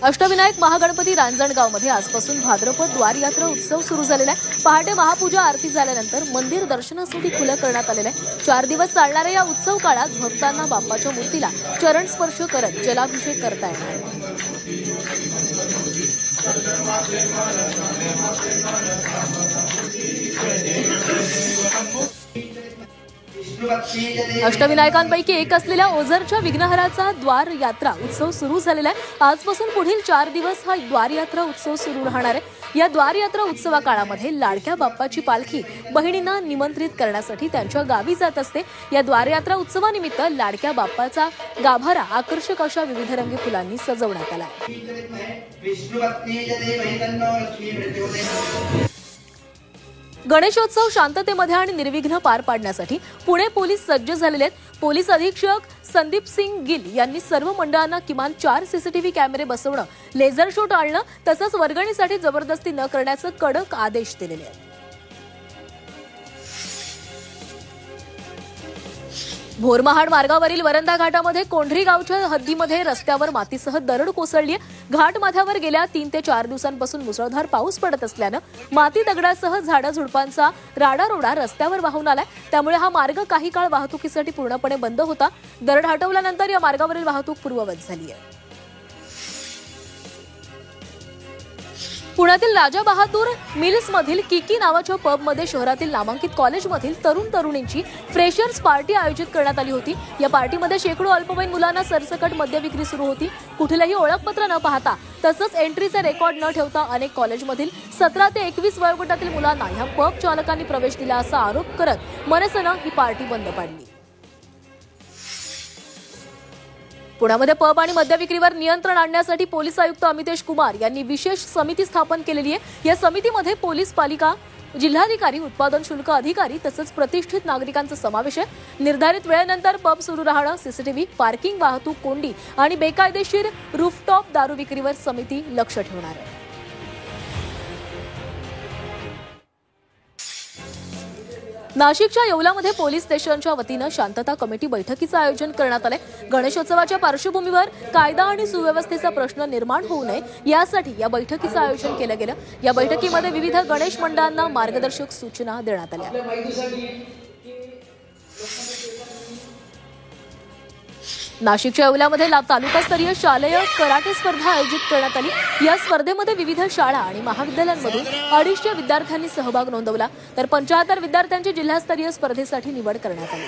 अष्टविनायक महागणपती रांजणगावमध्ये आजपासून भाद्रपद द्वार यात्रा उत्सव सुरू झालेला आहे। पहाटे महापूजा आरती झाल्यानंतर मंदिर दर्शनासाठी खुलं करण्यात आलेलं आहे। 4 दिवस चालणाऱ्या या उत्सव काळात भक्तांना बाप्पाच्या मूर्तीला चरण स्पर्श करत जलाभिषेक करता येणार आहे। अष्टविनायकांपैकी एक असलेल्या ओझरच्या विघ्नहराचा द्वार यात्रा उत्सव सुरू झालेला आहे। आजपासून पुढील 4 दिवस हा द्वार यात्रा उत्सव सुरू राहणार आहे। या द्वार यात्रा उत्सवा काळामध्ये लाडक्या बाप्पाची पालखी बहिणींना निमंत्रित करण्यासाठी त्यांच्या गावी जात असते। या द्वार यात्रा उत्सवानिमित्त लाडक्या बाप्पाचा गाभारा आकर्षक अशा विविधरंगी फुलांनी सजवण्यात आला आहे। गणेशोत्सव शांततेमध्ये आणि निर्विघ्न पार पाडण्यासाठी पुणे पोलीस सज्ज झालेले आहेत। पोलीस अधीक्षक संदीप सिंग गिल यांनी सर्व मंडळांना किमान 4 सीसीटीव्ही कॅमेरे बसवणं, लेझर शो टाळणं तसंच वर्गणीसाठी जबरदस्ती न करण्याचे कडक आदेश दिलेले आहेत। भोरमहाड मार्गावरील वरंदा घाटामध्ये कोंढरी गावच्या हद्दीमध्ये रस्त्यावर मातीसह दरड कोसळली आहे। घाट माथ्यावर गेल्या 3 ते 4 दिवसांपासून मुसळधार पाऊस पडत असल्यानं माती दगडासह झाडं झुडपांचा राडारोडा रस्त्यावर वाहून आलाय। त्यामुळे हा मार्ग काही काळ वाहतुकीसाठी पूर्णपणे बंद होता। दरड हटवल्यानंतर या मार्गावरील वाहतूक पूर्ववत झाली आहे। पुण्यातील राजा बहादूर मिल्स मधील किकी नावाच्या पबमध्ये शहरातील नामांकित कॉलेजमधील तरुणींची फ्रेशर्स पार्टी आयोजित करण्यात आली होती। या पार्टीमध्ये शेकडो अल्पवयीन मुलांना सरसकट मद्य विक्री सुरू होती। कुठलेही ओळखपत्र न पाहता तसंच एंट्रीचे रेकॉर्ड न ठेवता अनेक कॉलेजमधील 17 ते 21 वयोगटातील मुलांना ह्या पब चालकांनी प्रवेश दिला असा आरोप करत मनसेनं ही पार्टी बंद पाडली। पुण्यामध्ये पब आणि मद्य विक्रीवर नियंत्रण आणण्यासाठी पोलीस आयुक्त अमितेश कुमार यांनी विशेष समिती स्थापन केलेली आहे। या समितीमध्ये पोलीस पालिका, जिल्हाधिकारी, उत्पादन शुल्क अधिकारी तसंच प्रतिष्ठित नागरिकांचा समावेश आहे। निर्धारित वेळेनंतर पब सुरू राहणं, सीसीटीव्ही, पार्किंग, वाहतूक कोंडी आणि बेकायदेशीर रूफटॉप दारू विक्रीवर समिती लक्ष ठेवणार आहे। नाशिकच्या येवलामध्ये पोलीस स्टेशनच्या वतीनं शांतता कमिटी बैठकीचं आयोजन करण्यात आलंय। गणेशोत्सवाच्या पार्श्वभूमीवर कायदा आणि सुव्यवस्थेचा प्रश्न निर्माण होऊ नये यासाठी या बैठकीचं आयोजन केलं गेलं। या बैठकीमध्ये विविध गणेश मंडळांना मार्गदर्शक सूचना देण्यात आल्या। नाशिकच्या येवल्यामध्ये तालुकास्तरीय शालेय कराटे स्पर्धा आयोजित करण्यात आली। या स्पर्धेमध्ये विविध शाळा आणि महाविद्यालयांमधून 250 विद्यार्थ्यांनी सहभाग नोंदवला, तर 75 विद्यार्थ्यांची जिल्हास्तरीय स्पर्धेसाठी निवड करण्यात आली।